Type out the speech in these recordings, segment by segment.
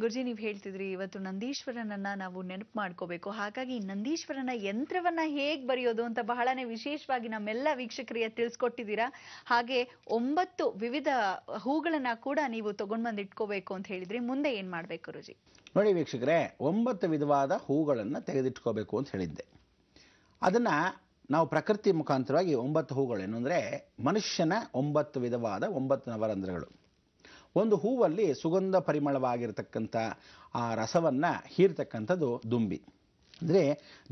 ಗುರುಜಿ ನೀವು ಹೇಳ್ತಿದ್ರಿ ಇವತ್ತು ನಂದೀಶ್ವರನನ್ನ ನಾವು ನೆನಪು ಮಾಡ್ಕೋಬೇಕು. ಹಾಗಾಗಿ ನಂದೀಶ್ವರನ ಯಂತ್ರವನ್ನ ಹೇಗ್ ಬರೆಯೋದು ಅಂತ ಬಹಳನೇ ವಿಶೇಷವಾಗಿ ನಮ್ಮೆಲ್ಲ ವೀಕ್ಷಕರಿಗೆ ತಿಳಿಸ್ಕೊಟ್ಟಿದ್ದೀರಾ. ಹಾಗೆ 9 ವಿವಿಧ ಹೂಗಳನ್ನ ಕೂಡ ನೀವು ತಗೊಂಡ್ ಬಂದು ಇಟ್ಕೋಬೇಕು ಅಂತ ಹೇಳಿದ್ರಿ. ಮುಂದೆ ಏನ್ ಮಾಡ್ಬೇಕು ಗುರುಜಿ? ನೋಡಿ ವೀಕ್ಷಕರೇ, 9 ವಿಧವಾದ ಹೂಗಳನ್ನು ತೆಗೆದಿಟ್ಕೋಬೇಕು ಅಂತ ಹೇಳಿದ್ದೆ. ಅದನ್ನ ನಾವು ಪ್ರಕೃತಿ ಮುಖಾಂತರವಾಗಿ 9 ಹೂಗಳೇನು ಅಂದರೆ ಮನುಷ್ಯನ 9 ವಿಧವಾದ 9 ನವರಂಧ್ರಗಳು. ಒಂದು ಹೂವಲ್ಲಿ ಸುಗಂಧ ಪರಿಮಳವಾಗಿರ್ತಕ್ಕಂಥ ಆ ರಸವನ್ನು ಹೀರ್ತಕ್ಕಂಥದ್ದು ದುಂಬಿ. ಅಂದರೆ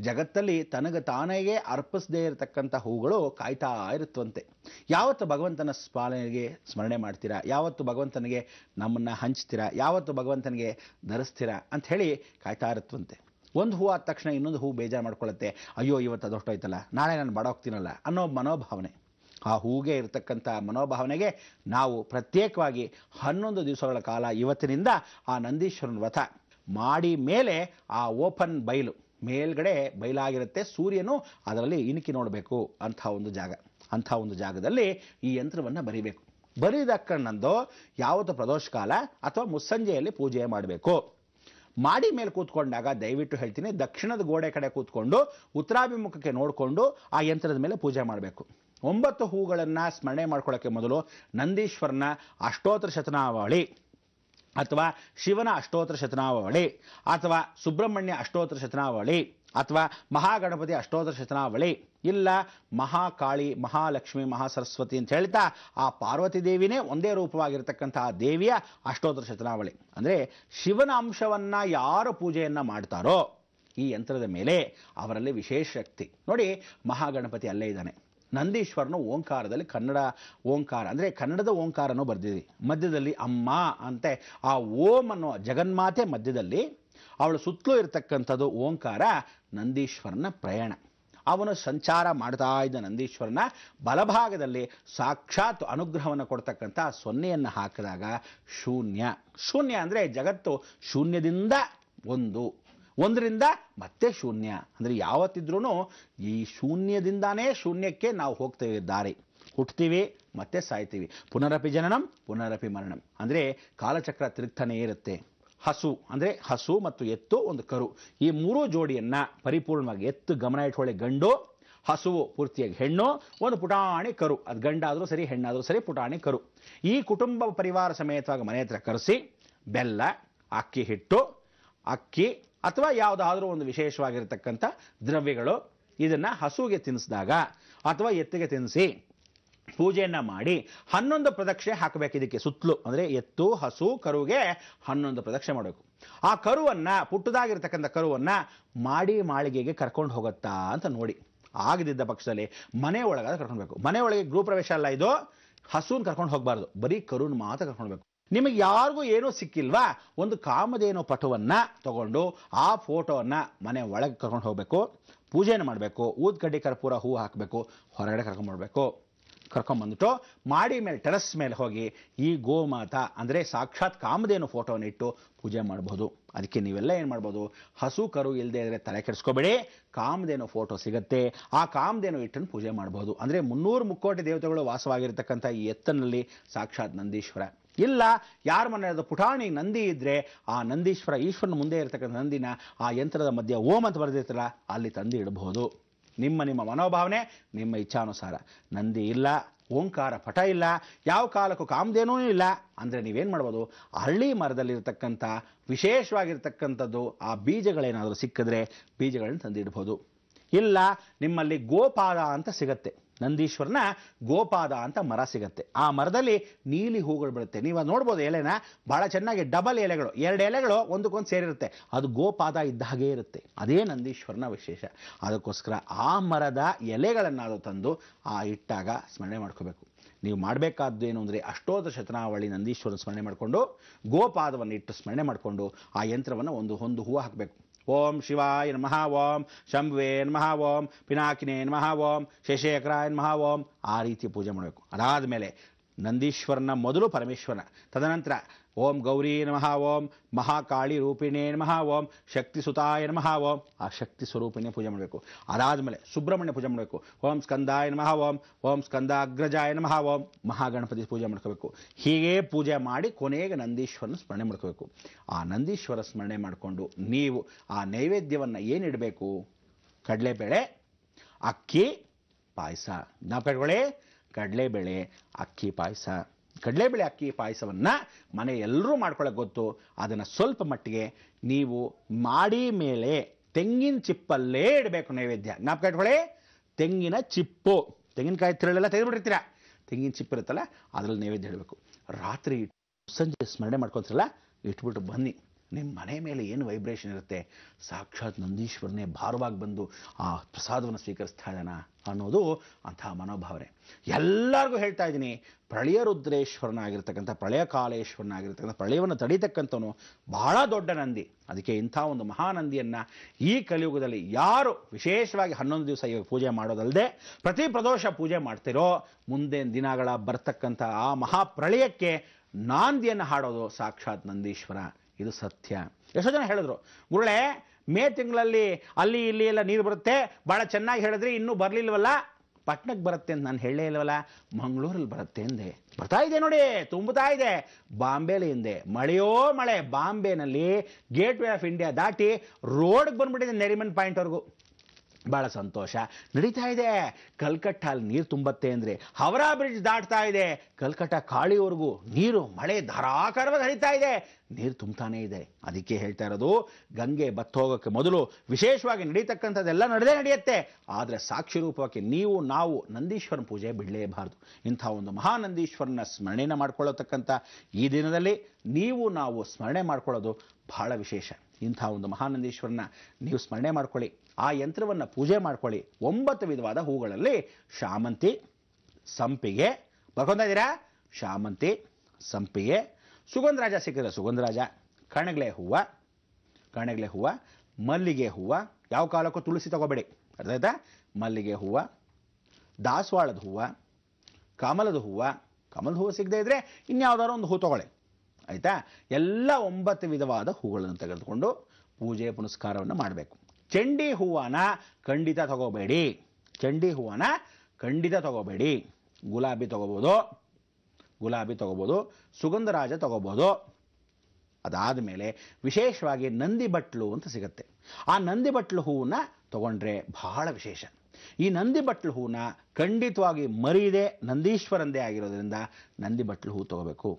ಜಗತ್ತಲ್ಲಿ ತನಗೆ ತಾನಾಗೇ ಅರ್ಪಿಸದೇ ಇರತಕ್ಕಂಥ ಹೂಗಳು ಕಾಯ್ತಾ ಇರುತ್ತವಂತೆ. ಯಾವತ್ತು ಭಗವಂತನ ಪಾಲನೆಗೆ ಸ್ಮರಣೆ ಮಾಡ್ತೀರಾ, ಯಾವತ್ತು ಭಗವಂತನಿಗೆ ನಮ್ಮನ್ನು ಹಂಚ್ತೀರಾ, ಯಾವತ್ತು ಭಗವಂತನಿಗೆ ಧರಿಸ್ತೀರಾ ಅಂಥೇಳಿ ಕಾಯ್ತಾ ಇರುತ್ತವಂತೆ. ಒಂದು ಹೂ ಆದ ತಕ್ಷಣ ಇನ್ನೊಂದು ಹೂ ಬೇಜಾರು ಮಾಡ್ಕೊಳ್ಳುತ್ತೆ. ಅಯ್ಯೋ ಇವತ್ತು ಅದೊಷ್ಟೋಯ್ತಲ್ಲ, ನಾಳೆ ನಾನು ಬಾಡೋಗ್ತೀನಲ್ಲ ಅನ್ನೋ ಮನೋಭಾವನೆ. ಆ ಹೂಗೆ ಇರತಕ್ಕಂಥ ಮನೋಭಾವನೆಗೆ ನಾವು ಪ್ರತ್ಯೇಕವಾಗಿ 11 ದಿವಸಗಳ ಕಾಲ ಇವತ್ತಿನಿಂದ ಆ ನಂದೀಶ್ವರನ ವ್ರತ ಮಾಡಿ ಮೇಲೆ ಆ ಓಪನ್ ಬಯಲು ಮೇಲ್ಗಡೆ ಬಯಲಾಗಿರುತ್ತೆ, ಸೂರ್ಯನು ಅದರಲ್ಲಿ ಇಣುಕಿ ನೋಡಬೇಕು ಅಂಥ ಒಂದು ಜಾಗ. ಅಂಥ ಒಂದು ಜಾಗದಲ್ಲಿ ಈ ಯಂತ್ರವನ್ನು ಬರಿಬೇಕು. ಬರೀದಕ್ಕಣ್ಣಂದು ಯಾವತ್ತು ಪ್ರದೋಷ ಕಾಲ ಅಥವಾ ಮುಸ್ಸಂಜೆಯಲ್ಲಿ ಪೂಜೆ ಮಾಡಬೇಕು. ಮಾಡಿ ಮೇಲೆ ಕೂತ್ಕೊಂಡಾಗ ದಯವಿಟ್ಟು ಹೇಳ್ತೀನಿ, ದಕ್ಷಿಣದ ಗೋಡೆ ಕಡೆ ಕೂತ್ಕೊಂಡು ಉತ್ತರಾಭಿಮುಖಕ್ಕೆ ನೋಡಿಕೊಂಡು ಆ ಯಂತ್ರದ ಮೇಲೆ ಪೂಜೆ ಮಾಡಬೇಕು. 9 ಹೂಗಳನ್ನು ಸ್ಮರಣೆ ಮಾಡ್ಕೊಳ್ಳೋಕ್ಕೆ ಮೊದಲು ನಂದೀಶ್ವರನ ಅಷ್ಟೋತ್ತರ ಶತನಾವಳಿ ಅಥವಾ ಶಿವನ ಅಷ್ಟೋತ್ತರ ಶತನಾವಳಿ ಅಥವಾ ಸುಬ್ರಹ್ಮಣ್ಯ ಅಷ್ಟೋತ್ತರ ಶತನಾವಳಿ ಅಥವಾ ಮಹಾಗಣಪತಿ ಅಷ್ಟೋತ್ತರ ಶತನಾವಳಿ, ಇಲ್ಲ ಮಹಾಕಾಳಿ, ಮಹಾಲಕ್ಷ್ಮಿ, ಮಹಾಸರಸ್ವತಿ ಅಂತ ಹೇಳ್ತಾ ಆ ಪಾರ್ವತಿ ದೇವಿನೇ ಒಂದೇ ರೂಪವಾಗಿರ್ತಕ್ಕಂಥ ಆ ದೇವಿಯ ಅಷ್ಟೋತ್ತರ ಶತನಾವಳಿ. ಅಂದರೆ ಶಿವನ ಅಂಶವನ್ನು ಯಾರು ಪೂಜೆಯನ್ನು ಮಾಡ್ತಾರೋ ಈ ಯಂತ್ರದ ಮೇಲೆ ಅವರಲ್ಲಿ ವಿಶೇಷ ಶಕ್ತಿ. ನೋಡಿ, ಮಹಾಗಣಪತಿ ಅಲ್ಲೇ ಇದ್ದಾನೆ. ನಂದೀಶ್ವರನು ಓಂಕಾರದಲ್ಲಿ ಕನ್ನಡ ಓಂಕಾರ ಅಂದರೆ ಕನ್ನಡದ ಓಂಕಾರನೂ ಬರ್ದಿದೆ. ಮಧ್ಯದಲ್ಲಿ ಅಮ್ಮ ಅಂತೆ ಆ ಓಂ ಅನ್ನೋ ಜಗನ್ಮಾತೆ ಮಧ್ಯದಲ್ಲಿ, ಅವಳು ಸುತ್ತಲೂ ಇರತಕ್ಕಂಥದ್ದು ಓಂಕಾರ ನಂದೀಶ್ವರನ ಪ್ರಯಾಣ. ಅವನು ಸಂಚಾರ ಮಾಡ್ತಾ ಇದ್ದ ನಂದೀಶ್ವರನ ಬಲಭಾಗದಲ್ಲಿ ಸಾಕ್ಷಾತ್ ಅನುಗ್ರಹವನ್ನು ಕೊಡ್ತಕ್ಕಂಥ ಸೊನ್ನೆಯನ್ನು ಹಾಕಿದಾಗ ಶೂನ್ಯ. ಶೂನ್ಯ ಅಂದರೆ ಜಗತ್ತು ಶೂನ್ಯದಿಂದ ಒಂದರಿಂದ ಮತ್ತೆ ಶೂನ್ಯ. ಅಂದರೆ ಯಾವತ್ತಿದ್ರೂ ಈ ಶೂನ್ಯದಿಂದಾನೇ ಶೂನ್ಯಕ್ಕೆ ನಾವು ಹೋಗ್ತೇವೆ ದಾರಿ. ಹುಟ್ಟುತ್ತೀವಿ ಮತ್ತೆ ಸಾಯ್ತೀವಿ. ಪುನರಪಿ ಜನನಂ ಪುನರಪಿ ಮರಣಂ. ಅಂದರೆ ಕಾಲಚಕ್ರ ತಿರುಗ್ತಾನೇ ಇರುತ್ತೆ. ಹಸು ಅಂದರೆ ಹಸು ಮತ್ತು ಎತ್ತು, ಒಂದು ಕರು, ಈ 3 ಜೋಡಿಯನ್ನು ಪರಿಪೂರ್ಣವಾಗಿ ಎತ್ತು ಗಮನ ಇಟ್ಕೊಳ್ಳಿ ಗಂಡು, ಹಸುವು ಪೂರ್ತಿಯಾಗಿ ಹೆಣ್ಣು, ಒಂದು ಪುಟಾಣಿ ಕರು, ಅದು ಗಂಡಾದರೂ ಸರಿ ಹೆಣ್ಣಾದರೂ ಸರಿ ಪುಟಾಣಿ ಕರು. ಈ ಕುಟುಂಬ ಪರಿವಾರ ಸಮೇತವಾಗಿ ಮನೆ ಹತ್ರ ಕರೆಸಿ ಬೆಲ್ಲ, ಅಕ್ಕಿ ಹಿಟ್ಟು, ಅಕ್ಕಿ ಅಥವಾ ಯಾವುದಾದ್ರೂ ಒಂದು ವಿಶೇಷವಾಗಿರ್ತಕ್ಕಂಥ ದ್ರವ್ಯಗಳು ಇದನ್ನು ಹಸುವಿಗೆ ತಿನ್ನಿಸಿದಾಗ ಅಥವಾ ಎತ್ತಿಗೆ ತಿನ್ನಿಸಿ ಪೂಜೆಯನ್ನು ಮಾಡಿ 11 ಪ್ರದಕ್ಷಿಣೆ ಹಾಕಬೇಕು ಇದಕ್ಕೆ ಸುತ್ತಲೂ. ಅಂದರೆ ಎತ್ತು, ಹಸು, ಕರುವಿಗೆ 11 ಪ್ರದಕ್ಷಿಣೆ ಮಾಡಬೇಕು. ಆ ಕರುವನ್ನು, ಪುಟ್ಟದಾಗಿರ್ತಕ್ಕಂಥ ಕರುವನ್ನು ಮಾಡಿ ಮಾಳಿಗೆಗೆ ಕರ್ಕೊಂಡು ಹೋಗುತ್ತಾ ಅಂತ ನೋಡಿ. ಆಗದಿದ್ದ ಪಕ್ಷದಲ್ಲಿ ಮನೆ ಒಳಗಾದ್ರೆ ಕರ್ಕೊಂಡ್ಬೇಕು. ಮನೆ ಒಳಗೆ ಗೃಹ ಪ್ರವೇಶ ಅಲ್ಲ ಇದು, ಹಸುವನ್ನು ಕರ್ಕೊಂಡು ಹೋಗಬಾರ್ದು, ಬರೀ ಕರುವನ್ನು ಮಾತ್ರ ಕರ್ಕೊಂಡ್ಬೇಕು. ನಿಮಗೆ ಯಾರಿಗೂ ಏನೂ ಸಿಕ್ಕಿಲ್ವಾ, ಒಂದು ಕಾಮಧೇನು ಪಟವನ್ನು ತಗೊಂಡು ಆ ಫೋಟೋವನ್ನು ಮನೆ ಒಳಗೆ ಕರ್ಕೊಂಡು ಹೋಗಬೇಕು. ಪೂಜೆಯನ್ನು ಮಾಡಬೇಕು. ಊದ್ಕಡ್ಡಿ ಕರ್ಪೂರ ಹೂ ಹಾಕಬೇಕು. ಹೊರಗಡೆ ಕರ್ಕೊಂಡ್ಬಂದ್ಬಿಟ್ಟು ಮಾಡಿ ಮೇಲೆ ಟೆರಸ್ ಮೇಲೆ ಹೋಗಿ ಈ ಗೋಮಾತಾ ಅಂದರೆ ಸಾಕ್ಷಾತ್ ಕಾಮಧೇನು ಫೋಟೋವನ್ನು ಇಟ್ಟು ಪೂಜೆ ಮಾಡಬಹುದು. ಅದಕ್ಕೆ ನೀವೆಲ್ಲ ಏನು ಮಾಡ್ಬೋದು, ಹಸು ಕರು ಇಲ್ಲದೆ ಇದ್ರೆ ತಲೆ ಕೆಡಿಸ್ಕೋಬೇಡಿ, ಕಾಮಧೇನು ಫೋಟೋ ಸಿಗುತ್ತೆ, ಆ ಕಾಮಧೇನು ಇಟ್ಟನ್ನು ಪೂಜೆ ಮಾಡಬಹುದು. ಅಂದರೆ 300 ಮುಕ್ಕೋಟಿ ದೇವತೆಗಳು ವಾಸವಾಗಿರ್ತಕ್ಕಂಥ ಈ ಎತ್ತನಲ್ಲಿ ಸಾಕ್ಷಾತ್ ನಂದೀಶ್ವರ. ಇಲ್ಲ ಯಾರ ಮನೆಯದು ಪುಟಾಣಿ ನಂದಿ ಇದ್ದರೆ ಆ ನಂದೀಶ್ವರ ಈಶ್ವರನ ಮುಂದೆ ಇರತಕ್ಕಂಥ ನಂದಿನ ಆ ಯಂತ್ರದ ಮಧ್ಯೆ ಓಂ ಅಂತ ಬರೆದಿರ್ತಾರಲ್ಲ ಅಲ್ಲಿ ತಂದು ಇಡಬಹುದು. ನಿಮ್ಮ ಮನೋಭಾವನೆ, ನಿಮ್ಮ ಇಚ್ಛಾನುಸಾರ. ನಂದಿ ಇಲ್ಲ, ಓಂಕಾರ ಪಟ ಇಲ್ಲ, ಯಾವ ಕಾಲಕ್ಕೂ ಕಾಮಧೇನೂ ಇಲ್ಲ ಅಂದರೆ ನೀವೇನು ಮಾಡ್ಬೋದು, ಅರಳಿ ಮರದಲ್ಲಿರ್ತಕ್ಕಂಥ ವಿಶೇಷವಾಗಿರ್ತಕ್ಕಂಥದ್ದು ಆ ಬೀಜಗಳೇನಾದರೂ ಸಿಕ್ಕಿದ್ರೆ ಬೀಜಗಳನ್ನು ತಂದಿಡ್ಬೋದು. ಇಲ್ಲ ನಿಮ್ಮಲ್ಲಿ ಗೋಪಾದ ಅಂತ ಸಿಗತ್ತೆ, ನಂದೀಶ್ವರನ ಗೋಪಾದ ಅಂತ ಮರ ಸಿಗತ್ತೆ. ಆ ಮರದಲ್ಲಿ ನೀಲಿ ಹೂಗಳು ಬರುತ್ತೆ. ನೀವು ಅದು ನೋಡ್ಬೋದು, ಎಲೆನ ಭಾಳ ಚೆನ್ನಾಗಿ ಡಬಲ್ ಎಲೆಗಳು, 2 ಎಲೆಗಳು ಒಂದಕ್ಕೊಂದು ಸೇರಿರುತ್ತೆ. ಅದು ಗೋಪಾದ ಇದ್ದ ಹಾಗೆ ಇರುತ್ತೆ. ಅದೇ ನಂದೀಶ್ವರನ ವಿಶೇಷ. ಅದಕ್ಕೋಸ್ಕರ ಆ ಮರದ ಎಲೆಗಳನ್ನಾದರೂ ತಂದು ಆ ಇಟ್ಟಾಗ ಸ್ಮರಣೆ ಮಾಡ್ಕೋಬೇಕು. ನೀವು ಮಾಡಬೇಕಾದ್ದು ಏನು ಅಂದರೆ ಅಷ್ಟೋತ್ತರ ಶತನಾವಳಿ ನಂದೀಶ್ವರನ ಸ್ಮರಣೆ ಮಾಡಿಕೊಂಡು ಗೋಪಾದವನ್ನು ಇಟ್ಟು ಸ್ಮರಣೆ ಮಾಡಿಕೊಂಡು ಆ ಯಂತ್ರವನ್ನು ಒಂದು ಹೂವು ಹಾಕಬೇಕು. ಓಂ ಶಿವಾಯ ನಮಃ, ಓಂ ಶಂಭುವೇ ನಮಃ, ಓಂ ಪಿನಾಕಿನೇ ನಮಃ, ಓಂ ಶೇಷೇಕರಾಯ ನಮಃ, ಓಂ ಆ ರೀತಿ ಪೂಜೆ ಮಾಡಬೇಕು. ಅದಾದ ಮೇಲೆ ನಂದೀಶ್ವರನ ಮೊದಲು ಪರಮೇಶ್ವರನ, ತದನಂತರ ಓಂ ಗೌರಿ ನಮಃ, ಓಂ ಮಹಾಕಾಳಿ ರೂಪಿಣೇ ನಮಃ, ಓಂ ಶಕ್ತಿ ಸುತಾಯ ನಮಃ, ಓಂ ಆ ಶಕ್ತಿ ಸ್ವರೂಪಿನೇ ಪೂಜೆ ಮಾಡಬೇಕು. ಅದಾದಮೇಲೆ ಸುಬ್ರಹ್ಮಣ್ಯ ಪೂಜೆ ಮಾಡಬೇಕು. ಓಂ ಸ್ಕಂದಾಯ ನಮಃ, ಓಂ ಸ್ಕಂದಾಗ್ರಜಾಯ ನಮಃ, ಓಂ ಮಹಾಗಣಪತಿ ಪೂಜೆ ಮಾಡ್ಕೋಬೇಕು. ಹೀಗೆ ಪೂಜೆ ಮಾಡಿ ಕೊನೆಗೆ ನಂದೀಶ್ವರನ ಸ್ಮರಣೆ ಮಾಡ್ಕೋಬೇಕು. ಆ ನಂದೀಶ್ವರ ಸ್ಮರಣೆ ಮಾಡಿಕೊಂಡು ನೀವು ಆ ನೈವೇದ್ಯವನ್ನು ಏನಿಡಬೇಕು? ಕಡಲೆಬೇಳೆ, ಅಕ್ಕಿ ಪಾಯಸ. ಜ್ಞಾಪಕ ಇಟ್ಕೊಳ್ಳಿ, ಕಡಲೆಬೇಳೆ ಅಕ್ಕಿ ಪಾಯಸ. ಕಡಲೆಬೇಳೆ ಅಕ್ಕಿ ಪಾಯಸವನ್ನು ಮನೆ ಎಲ್ಲರೂ ಮಾಡ್ಕೊಳ್ಳೋಕೆ ಗೊತ್ತು. ಅದನ್ನು ಸ್ವಲ್ಪ ಮಟ್ಟಿಗೆ ನೀವು ಮಾಡಿ ಮೇಲೆ ತೆಂಗಿನ ಚಿಪ್ಪಲ್ಲೇ ಇಡಬೇಕು ನೈವೇದ್ಯ. ಜ್ಞಾಪಕ ಇಟ್ಕೊಳ್ಳಿ, ತೆಂಗಿನ ಚಿಪ್ಪು, ತೆಂಗಿನಕಾಯಿ ತಿರುಳೆಲ್ಲ ತೆಗೆದುಬಿಟ್ಟಿರ್ತೀರ, ತೆಂಗಿನ ಚಿಪ್ಪು ಇರುತ್ತಲ್ಲ ಅದರಲ್ಲಿ ನೈವೇದ್ಯ ಇಡಬೇಕು. ರಾತ್ರಿ ಸಂಜೆ ಸ್ಮರಣೆ ಮಾಡ್ಕೊತಿರಲ್ಲ, ಇಟ್ಬಿಟ್ಟು ಬನ್ನಿ. ನಿಮ್ಮ ಮನೆ ಮೇಲೆ ಏನು ವೈಬ್ರೇಷನ್ ಇರುತ್ತೆ, ಸಾಕ್ಷಾತ್ ನಂದೀಶ್ವರನೇ ಭಾರವಾಗಿ ಬಂದು ಆ ಪ್ರಸಾದವನ್ನು ಸ್ವೀಕರಿಸ್ತಾ ಇದ್ದಾನ ಅನ್ನೋದು ಅಂತಹ ಮನೋಭಾವನೆ. ಎಲ್ಲರಿಗೂ ಹೇಳ್ತಾ ಇದ್ದೀನಿ, ಪ್ರಳಯ ರುದ್ರೇಶ್ವರನಾಗಿರ್ತಕ್ಕಂಥ, ಪ್ರಳಯ ಕಾಲೇಶ್ವರನಾಗಿರ್ತಕ್ಕಂಥ, ಪ್ರಳಯವನ್ನು ತಡೀತಕ್ಕಂಥವನು ಬಹಳ ದೊಡ್ಡ ನಂದಿ. ಅದಕ್ಕೆ ಇಂಥ ಒಂದು ಮಹಾನಂದಿಯನ್ನು ಈ ಕಲಿಯುಗದಲ್ಲಿ ಯಾರು ವಿಶೇಷವಾಗಿ 11 ದಿವಸ ಇವಾಗ ಪೂಜೆ ಮಾಡೋದಲ್ಲದೆ ಪ್ರತಿ ಪ್ರದೋಷ ಪೂಜೆ ಮಾಡ್ತಿರೋ, ಮುಂದಿನ ದಿನಗಳ ಬರ್ತಕ್ಕಂಥ ಆ ಮಹಾಪ್ರಳಯಕ್ಕೆ ನಾಂದಿಯನ್ನು ಹಾಡೋದು ಸಾಕ್ಷಾತ್ ನಂದೀಶ್ವರ. ಇದು ಸತ್ಯ. ಎಷ್ಟೋ ಜನ ಹೇಳಿದ್ರು, ಗುರುಳೆ ಮೇ ತಿಂಗಳಲ್ಲಿ ಅಲ್ಲಿ ಇಲ್ಲಿ ಎಲ್ಲ ನೀರು ಬರುತ್ತೆ, ಭಾಳ ಚೆನ್ನಾಗಿ ಹೇಳಿದ್ರಿ, ಇನ್ನೂ ಬರಲಿಲ್ವಲ್ಲ, ಪಟ್ನಕ್ಕೆ ಬರುತ್ತೆ ಅಂತ ನಾನು ಹೇಳಲೇ ಇಲ್ವಲ್ಲ, ಮಂಗಳೂರಲ್ಲಿ ಬರುತ್ತೆ ಎಂದೆ. ಬರ್ತಾ ಇದೆ ನೋಡಿ, ತುಂಬುತ್ತಾ ಇದೆ. ಬಾಂಬೆಲಿ ಹಿಂದೆ ಮಳೆಯೋ ಮಳೆ, ಬಾಂಬೆನಲ್ಲಿ ಗೇಟ್ ವೇ ಆಫ್ ಇಂಡಿಯಾ ದಾಟಿ ರೋಡ್ಗೆ ಬಂದ್ಬಿಟ್ಟಿದೆ ನೆರಿಮನ್ ಪಾಯಿಂಟ್ವರೆಗೂ. ಭಾಳ ಸಂತೋಷ. ನಡೀತಾ ಇದೆ. ಕಲ್ಕಟ್ಟಾಲ್ಲಿ ನೀರು ತುಂಬತ್ತೆ ಅಂದರೆ ಹವರಾ ಬ್ರಿಡ್ಜ್ ದಾಟ್ತಾ ಇದೆ, ಕಲ್ಕಟ್ಟ ಕಾಳಿವರೆಗೂ ನೀರು ಮಳೆ ಧಾರಾಕಾರವಾಗಿ ಹರಿತಾ ಇದೆ, ನೀರು ತುಂಬತಾನೇ ಇದೆ. ಅದಕ್ಕೆ ಹೇಳ್ತಾ ಇರೋದು, ಗಂಗೆ ಬತ್ತು ಹೋಗೋಕ್ಕೆ ಮೊದಲು ವಿಶೇಷವಾಗಿ ನಡೀತಕ್ಕಂಥದ್ದೆಲ್ಲ ನಡೆಯುತ್ತೆ. ಆದರೆ ಸಾಕ್ಷಿ ರೂಪಕ್ಕೆ ನೀವು ನಾವು ನಂದೀಶ್ವರನ ಪೂಜೆ ಬಿಡಲೇಬಾರ್ದು. ಇಂಥ ಒಂದು ಮಹಾನಂದೀಶ್ವರನ ಸ್ಮರಣೆನ ಮಾಡ್ಕೊಳ್ಳತಕ್ಕಂಥ ಈ ದಿನದಲ್ಲಿ ನೀವು ನಾವು ಸ್ಮರಣೆ ಮಾಡ್ಕೊಳ್ಳೋದು ಬಹಳ ವಿಶೇಷ. ಇಂಥ ಒಂದು ಮಹಾನಂದೀಶ್ವರನ ನೀವು ಸ್ಮರಣೆ ಮಾಡ್ಕೊಳ್ಳಿ, ಆ ಯಂತ್ರವನ್ನು ಪೂಜೆ ಮಾಡ್ಕೊಳ್ಳಿ. 9 ವಿಧವಾದ ಹೂಗಳಲ್ಲಿ ಶಾಮಂತಿ, ಸಂಪಿಗೆ, ಬರ್ಕೊಂತ ಇದ್ದೀರಾ? ಶಾಮಂತಿ, ಸಂಪಿಗೆ, ಸುಗಂಧರಾಜ ಸಿಕ್ಕಿದ್ರೆ ಸುಗಂಧರಾಜ, ಕಣಗ್ಲೆ ಹೂವು, ಮಲ್ಲಿಗೆ ಹೂವು. ಯಾವ ಕಾಲಕ್ಕೂ ತುಳಸಿ ತಗೋಬೇಡಿ, ಅರ್ಥ ಆಯ್ತಾ? ಮಲ್ಲಿಗೆ ಹೂವು, ದಾಸವಾಳದ ಹೂವು, ಕಮಲದ ಹೂವು ಸಿಗದೆ ಇದ್ರೆ ಇನ್ಯಾವುದಾದ್ರು ಒಂದು ಹೂ ತಗೊಳ್ಳಿ, ಆಯಿತಾ? ಎಲ್ಲ 9 ವಿಧವಾದ ಹೂಗಳನ್ನು ತೆಗೆದುಕೊಂಡು ಪೂಜೆ ಪುನಸ್ಕಾರವನ್ನು ಮಾಡಬೇಕು. ಚಂಡಿ ಹೂವನ್ನ ಖಂಡಿತ ತಗೋಬೇಡಿ. ಗುಲಾಬಿ ತಗೋಬೋದು, ಸುಗಂಧರಾಜ ತಗೋಬೋದು. ಅದಾದ ಮೇಲೆ ವಿಶೇಷವಾಗಿ ನಂದಿ ಬಟ್ಲು ಅಂತ ಸಿಗುತ್ತೆ. ಆ ನಂದಿ ಬಟ್ಲು ಹೂವನ್ನ ತಗೊಂಡ್ರೆ ಬಹಳ ವಿಶೇಷ. ಈ ನಂದಿ ಬಟ್ಲು ಹೂವನ್ನ ಖಂಡಿತವಾಗಿ ಮರೀದೆ ನಂದೀಶ್ವರಂದೇ ಆಗಿರೋದ್ರಿಂದ ನಂದಿ ಬಟ್ಲು ಹೂ ತಗೋಬೇಕು.